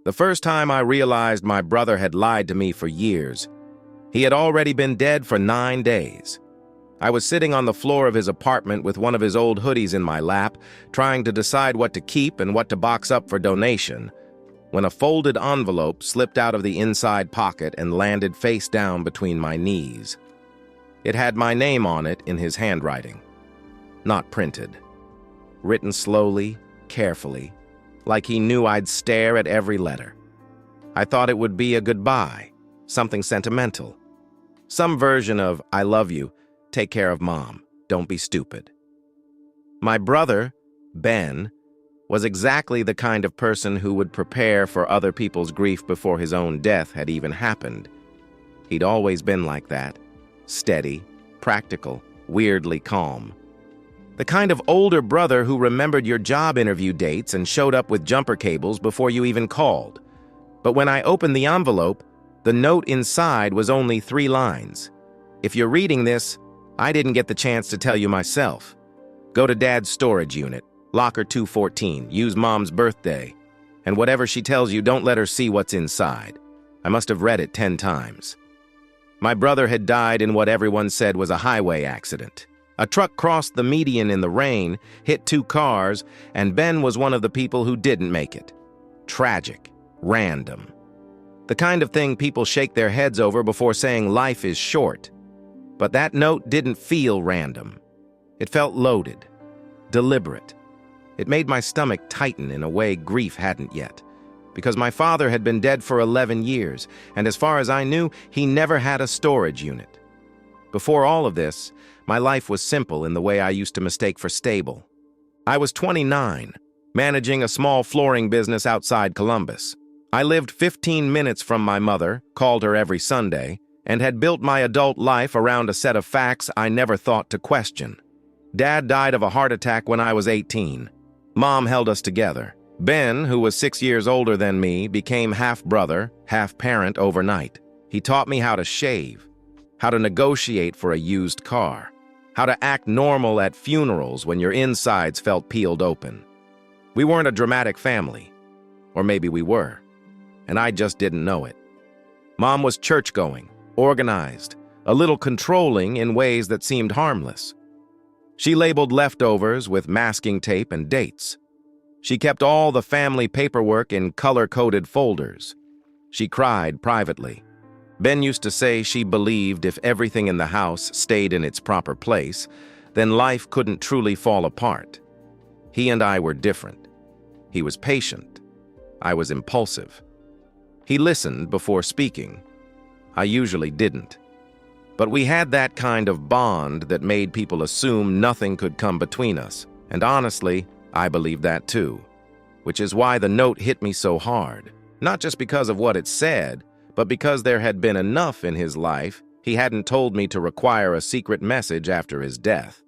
The first time I realized my brother had lied to me for years. He had already been dead for 9 days. I was sitting on the floor of his apartment with one of his old hoodies in my lap, trying to decide what to keep and what to box up for donation, when a folded envelope slipped out of the inside pocket and landed face down between my knees. It had my name on it in his handwriting. Not printed. Written slowly, carefully, like he knew I'd stare at every letter. I thought it would be a goodbye, something sentimental. Some version of, "I love you, take care of Mom, don't be stupid." My brother, Ben, was exactly the kind of person who would prepare for other people's grief before his own death had even happened. He'd always been like that, steady, practical, weirdly calm. The kind of older brother who remembered your job interview dates and showed up with jumper cables before you even called. But when I opened the envelope, the note inside was only 3 lines. If you're reading this, I didn't get the chance to tell you myself. Go to Dad's storage unit, locker 214, use Mom's birthday, and whatever she tells you, don't let her see what's inside. I must have read it 10 times. My brother had died in what everyone said was a highway accident. A truck crossed the median in the rain, hit 2 cars, and Ben was one of the people who didn't make it. Tragic. Random. The kind of thing people shake their heads over before saying life is short. But that note didn't feel random. It felt loaded. Deliberate. It made my stomach tighten in a way grief hadn't yet. Because my father had been dead for 11 years, and as far as I knew, he never had a storage unit. Before all of this, my life was simple in the way I used to mistake for stable. I was 29, managing a small flooring business outside Columbus. I lived 15 minutes from my mother, called her every Sunday, and had built my adult life around a set of facts I never thought to question. Dad died of a heart attack when I was 18. Mom held us together. Ben, who was 6 years older than me, became half-brother, half-parent overnight. He taught me how to shave, how to negotiate for a used car, how to act normal at funerals when your insides felt peeled open. We weren't a dramatic family. Or maybe we were. And I just didn't know it. Mom was church-going, organized, a little controlling in ways that seemed harmless. She labeled leftovers with masking tape and dates. She kept all the family paperwork in color-coded folders. She cried privately. Ben used to say she believed if everything in the house stayed in its proper place, then life couldn't truly fall apart. He and I were different. He was patient. I was impulsive. He listened before speaking. I usually didn't. But we had that kind of bond that made people assume nothing could come between us. And honestly, I believe that too. Which is why the note hit me so hard. Not just because of what it said, but because there had been enough in his life, he hadn't told me to require a secret message after his death.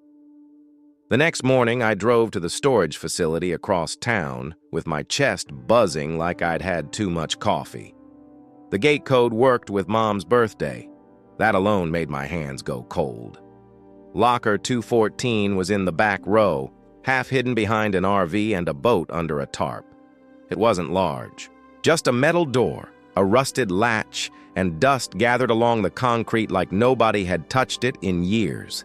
The next morning, I drove to the storage facility across town, with my chest buzzing like I'd had too much coffee. The gate code worked with Mom's birthday. That alone made my hands go cold. Locker 214 was in the back row, half hidden behind an RV and a boat under a tarp. It wasn't large. Just a metal door, a rusted latch, and dust gathered along the concrete like nobody had touched it in years.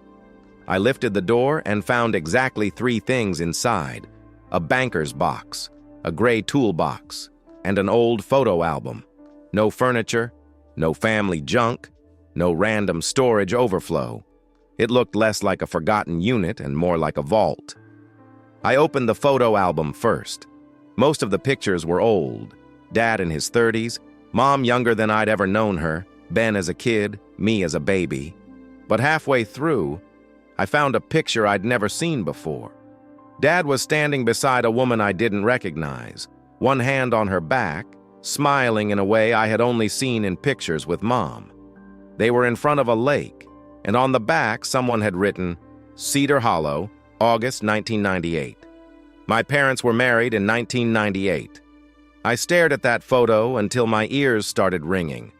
I lifted the door and found exactly 3 things inside: a banker's box, a gray toolbox, and an old photo album. No furniture, no family junk, no random storage overflow. It looked less like a forgotten unit and more like a vault. I opened the photo album first. Most of the pictures were old. Dad in his 30s, Mom younger than I'd ever known her, Ben as a kid, me as a baby. But halfway through, I found a picture I'd never seen before. Dad was standing beside a woman I didn't recognize, one hand on her back, smiling in a way I had only seen in pictures with Mom. They were in front of a lake, and on the back someone had written, Cedar Hollow, August 1998. My parents were married in 1998. I stared at that photo until my ears started ringing.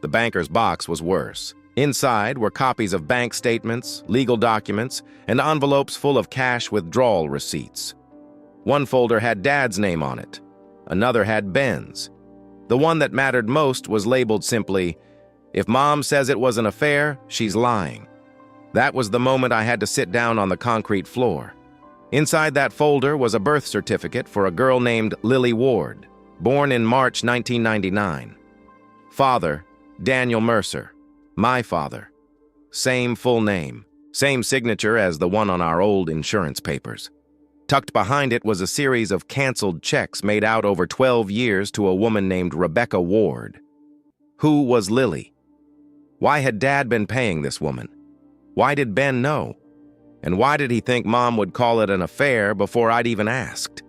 The banker's box was worse. Inside were copies of bank statements, legal documents, and envelopes full of cash withdrawal receipts. One folder had Dad's name on it. Another had Ben's. The one that mattered most was labeled simply, "If Mom says it was an affair, she's lying." That was the moment I had to sit down on the concrete floor. Inside that folder was a birth certificate for a girl named Lily Ward, born in March 1999. Father, Daniel Mercer. My father. Same full name, same signature as the one on our old insurance papers. Tucked behind it was a series of canceled checks made out over 12 years to a woman named Rebecca Ward. Who was Lily? Why had Dad been paying this woman? Why did Ben know? And why did he think Mom would call it an affair before I'd even asked?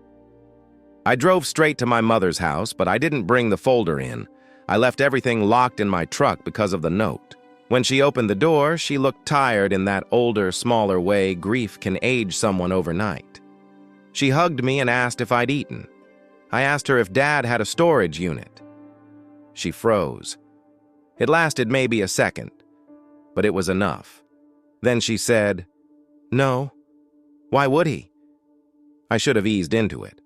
I drove straight to my mother's house, but I didn't bring the folder in. I left everything locked in my truck because of the note. When she opened the door, she looked tired in that older, smaller way grief can age someone overnight. She hugged me and asked if I'd eaten. I asked her if Dad had a storage unit. She froze. It lasted maybe a second, but it was enough. Then she said, "No. Why would he?" I should have eased into it.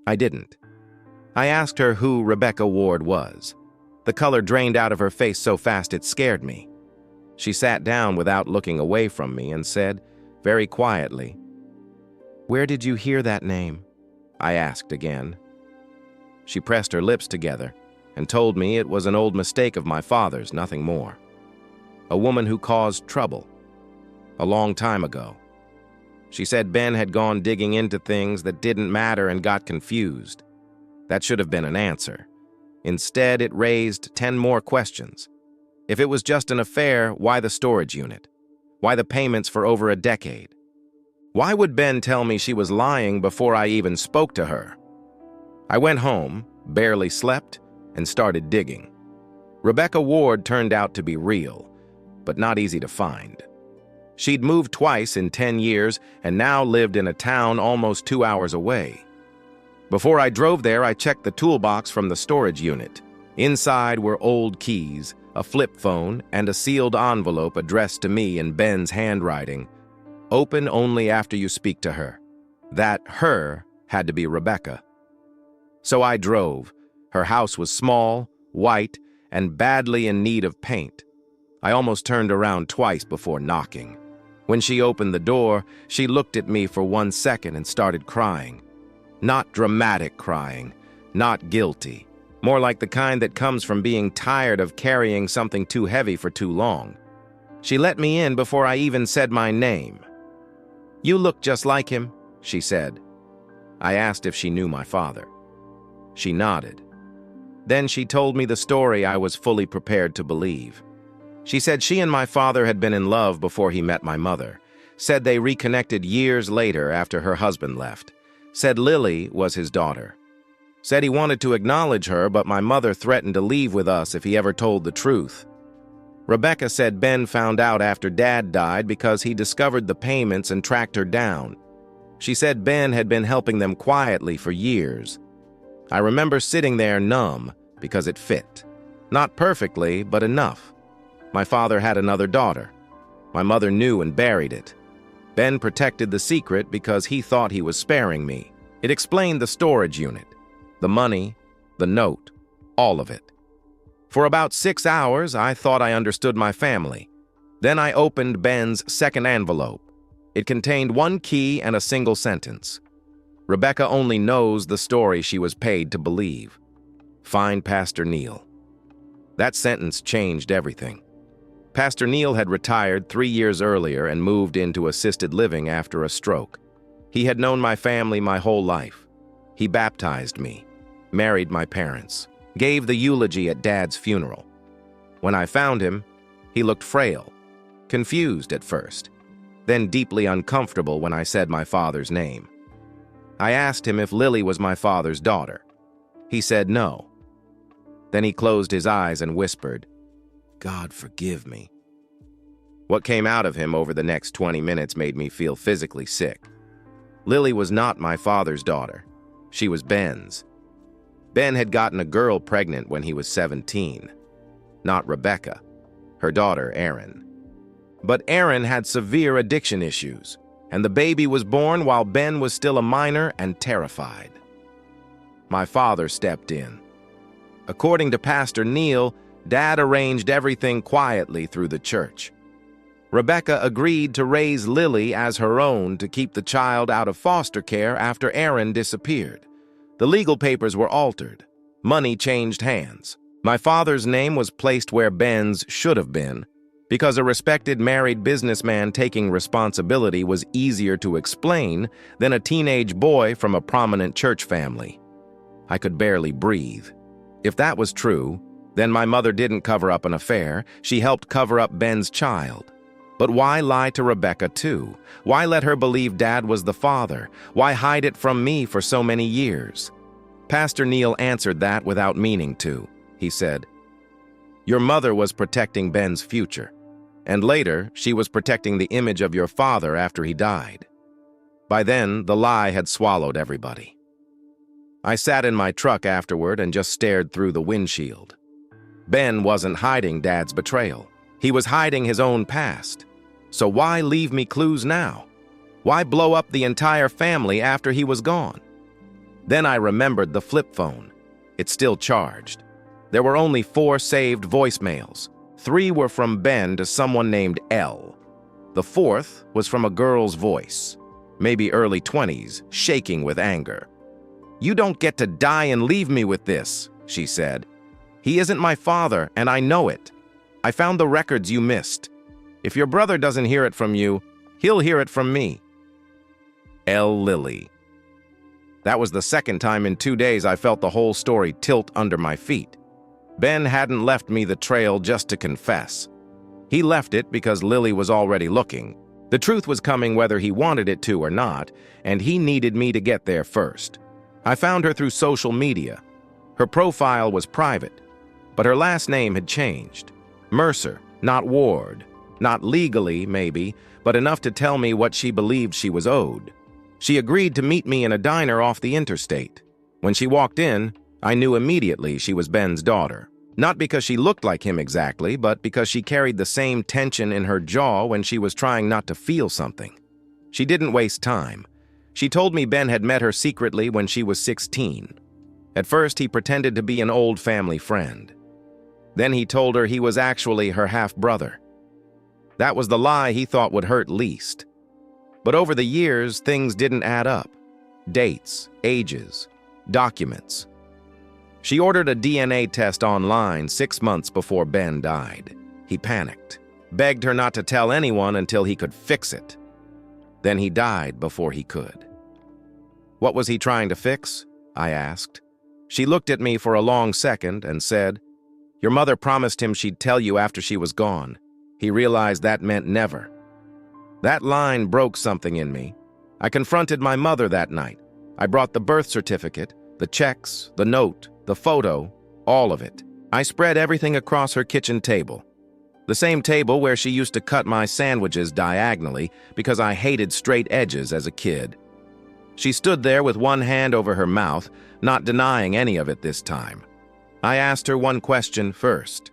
I didn't. I asked her who Rebecca Ward was. The color drained out of her face so fast it scared me. She sat down without looking away from me and said, very quietly, "Where did you hear that name?" I asked again. She pressed her lips together and told me it was an old mistake of my father's, nothing more. A woman who caused trouble. A long time ago. She said Ben had gone digging into things that didn't matter and got confused. That should have been an answer. Instead, it raised 10 more questions. If it was just an affair, why the storage unit? Why the payments for over a decade? Why would Ben tell me she was lying before I even spoke to her? I went home, barely slept, and started digging. Rebecca Ward turned out to be real, but not easy to find. She'd moved twice in 10 years and now lived in a town almost 2 hours away. Before I drove there, I checked the toolbox from the storage unit. Inside were old keys, a flip phone, and a sealed envelope addressed to me in Ben's handwriting. Open only after you speak to her. That her had to be Rebecca. So I drove. Her house was small, white, and badly in need of paint. I almost turned around twice before knocking. When she opened the door, she looked at me for 1 second and started crying. Not dramatic crying, not guilty. More like the kind that comes from being tired of carrying something too heavy for too long. She let me in before I even said my name. "You look just like him," she said. I asked if she knew my father. She nodded. Then she told me the story I was fully prepared to believe. She said she and my father had been in love before he met my mother. Said they reconnected years later after her husband left. Said Lily was his daughter. Said he wanted to acknowledge her, but my mother threatened to leave with us if he ever told the truth. Rebecca said Ben found out after Dad died because he discovered the payments and tracked her down. She said Ben had been helping them quietly for years. I remember sitting there numb because it fit. Not perfectly, but enough. My father had another daughter. My mother knew and buried it. Ben protected the secret because he thought he was sparing me. It explained the storage unit, the money, the note, all of it. For about 6 hours, I thought I understood my family. Then I opened Ben's second envelope. It contained 1 key and a single sentence. Rebecca only knows the story she was paid to believe. Find Pastor Neil. That sentence changed everything. Pastor Neil had retired 3 years earlier and moved into assisted living after a stroke. He had known my family my whole life. He baptized me, married my parents, gave the eulogy at Dad's funeral. When I found him, he looked frail, confused at first, then deeply uncomfortable when I said my father's name. I asked him if Lily was my father's daughter. He said no. Then he closed his eyes and whispered, "God forgive me." What came out of him over the next 20 minutes made me feel physically sick. Lily was not my father's daughter. She was Ben's. Ben had gotten a girl pregnant when he was 17. Not Rebecca, her daughter Erin. But Erin had severe addiction issues, and the baby was born while Ben was still a minor and terrified. My father stepped in. According to Pastor Neil, Dad arranged everything quietly through the church. Rebecca agreed to raise Lily as her own to keep the child out of foster care after Aaron disappeared. The legal papers were altered. Money changed hands. My father's name was placed where Ben's should have been, because a respected married businessman taking responsibility was easier to explain than a teenage boy from a prominent church family. I could barely breathe. If that was true, then my mother didn't cover up an affair. She helped cover up Ben's child. But why lie to Rebecca too? Why let her believe Dad was the father? Why hide it from me for so many years? Pastor Neil answered that without meaning to. He said, "Your mother was protecting Ben's future, and later she was protecting the image of your father after he died." By then, the lie had swallowed everybody. I sat in my truck afterward and just stared through the windshield. Ben wasn't hiding Dad's betrayal. He was hiding his own past. So why leave me clues now? Why blow up the entire family after he was gone? Then I remembered the flip phone. It still charged. There were only 4 saved voicemails. 3 were from Ben to someone named Elle. The 4th was from a girl's voice, maybe early 20s, shaking with anger. "You don't get to die and leave me with this," she said. "He isn't my father, and I know it. I found the records you missed. If your brother doesn't hear it from you, he'll hear it from me." Elle Lily. That was the second time in 2 days I felt the whole story tilt under my feet. Ben hadn't left me the trail just to confess. He left it because Lily was already looking. The truth was coming whether he wanted it to or not, and he needed me to get there first. I found her through social media. Her profile was private, but her last name had changed. Mercer, not Ward. Not legally, maybe, but enough to tell me what she believed she was owed. She agreed to meet me in a diner off the interstate. When she walked in, I knew immediately she was Ben's daughter. Not because she looked like him exactly, but because she carried the same tension in her jaw when she was trying not to feel something. She didn't waste time. She told me Ben had met her secretly when she was 16. At first, he pretended to be an old family friend. Then he told her he was actually her half-brother. That was the lie he thought would hurt least. But over the years, things didn't add up. Dates, ages, documents. She ordered a DNA test online 6 months before Ben died. He panicked, begged her not to tell anyone until he could fix it. Then he died before he could. "What was he trying to fix?" I asked. She looked at me for a long second and said, "Your mother promised him she'd tell you after she was gone. He realized that meant never." That line broke something in me. I confronted my mother that night. I brought the birth certificate, the checks, the note, the photo, all of it. I spread everything across her kitchen table. The same table where she used to cut my sandwiches diagonally because I hated straight edges as a kid. She stood there with one hand over her mouth, not denying any of it this time. I asked her one question first.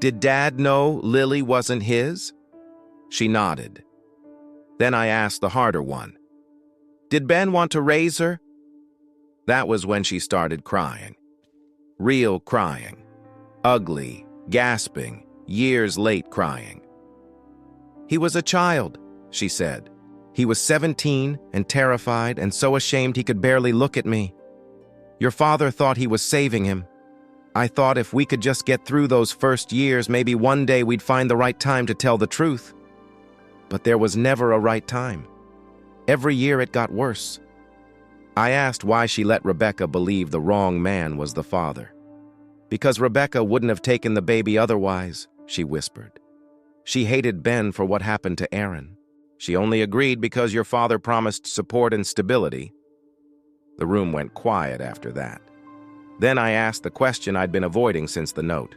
"Did Dad know Lily wasn't his?" She nodded. Then I asked the harder one. "Did Ben want to raise her?" That was when she started crying. Real crying. Ugly, gasping, years late crying. "He was a child," she said. "He was 17 and terrified and so ashamed he could barely look at me. Your father thought he was saving him. I thought if we could just get through those first years, maybe one day we'd find the right time to tell the truth. But there was never a right time. Every year it got worse." I asked why she let Rebecca believe the wrong man was the father. "Because Rebecca wouldn't have taken the baby otherwise," she whispered. "She hated Ben for what happened to Aaron. She only agreed because your father promised support and stability." The room went quiet after that. Then I asked the question I'd been avoiding since the note.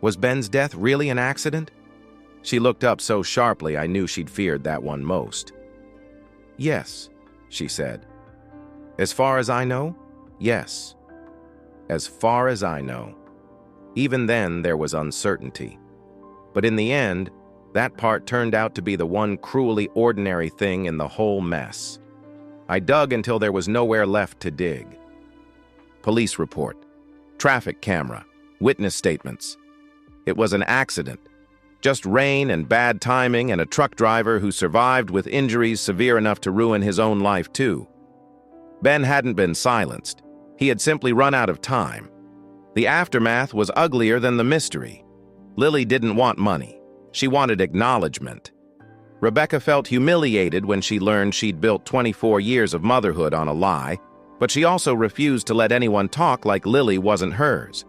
"Was Ben's death really an accident?" She looked up so sharply I knew she'd feared that one most. "Yes," she said. "As far as I know, yes. As far as I know." Even then, there was uncertainty. But in the end, that part turned out to be the one cruelly ordinary thing in the whole mess. I dug until there was nowhere left to dig. Police report. traffic camera, witness statements. It was an accident. Just rain and bad timing and a truck driver who survived with injuries severe enough to ruin his own life too. Ben hadn't been silenced. He had simply run out of time. The aftermath was uglier than the mystery. Lily didn't want money. She wanted acknowledgement. Rebecca felt humiliated when she learned she'd built 24 years of motherhood on a lie, but she also refused to let anyone talk like Lily wasn't hers.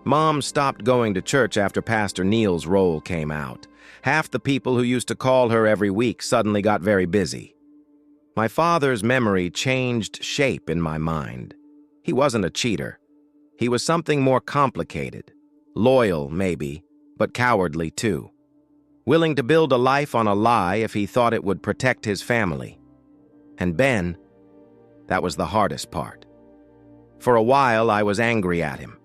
Mom stopped going to church after Pastor Neil's role came out. Half the people who used to call her every week suddenly got very busy. My father's memory changed shape in my mind. He wasn't a cheater. He was something more complicated. Loyal, maybe, but cowardly too. Willing to build a life on a lie if he thought it would protect his family. And Ben, that was the hardest part. For a while, I was angry at him.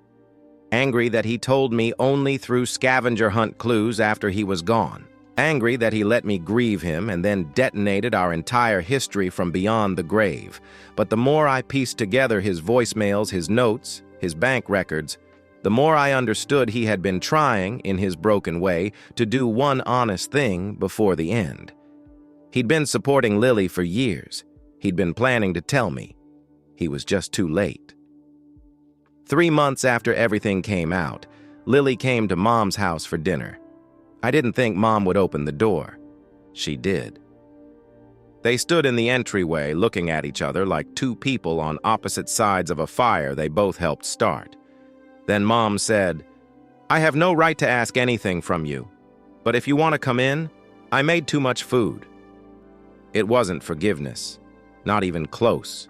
Angry that he told me only through scavenger hunt clues after he was gone. Angry that he let me grieve him and then detonated our entire history from beyond the grave. But the more I pieced together his voicemails, his notes, his bank records, the more I understood he had been trying, in his broken way, to do one honest thing before the end. He'd been supporting Lily for years. He'd been planning to tell me. He was just too late. 3 months after everything came out, Lily came to Mom's house for dinner. I didn't think Mom would open the door. She did. They stood in the entryway looking at each other like two people on opposite sides of a fire they both helped start. Then Mom said, "I have no right to ask anything from you, but if you want to come in, I made too much food." It wasn't forgiveness, not even close.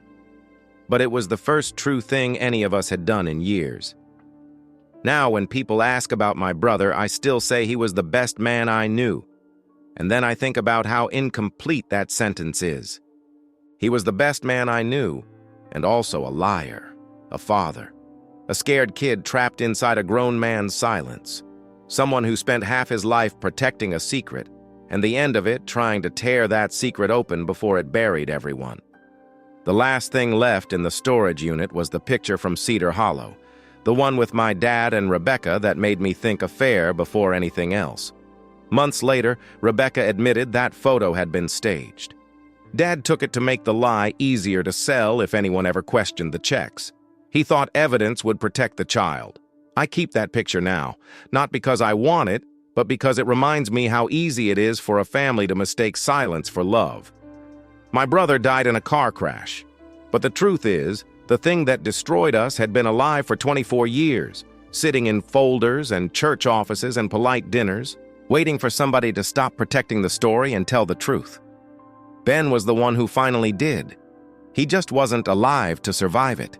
But it was the first true thing any of us had done in years. Now, when people ask about my brother, I still say he was the best man I knew. And then I think about how incomplete that sentence is. He was the best man I knew, and also a liar, a father, a scared kid trapped inside a grown man's silence, someone who spent half his life protecting a secret, and the end of it trying to tear that secret open before it buried everyone. The last thing left in the storage unit was the picture from Cedar Hollow, the one with my dad and Rebecca that made me think affair before anything else. Months later, Rebecca admitted that photo had been staged. Dad took it to make the lie easier to sell if anyone ever questioned the checks. He thought evidence would protect the child. I keep that picture now, not because I want it, but because it reminds me how easy it is for a family to mistake silence for love. My brother died in a car crash, but the truth is, the thing that destroyed us had been alive for 24 years, sitting in folders and church offices and polite dinners, waiting for somebody to stop protecting the story and tell the truth. Ben was the one who finally did. He just wasn't alive to survive it.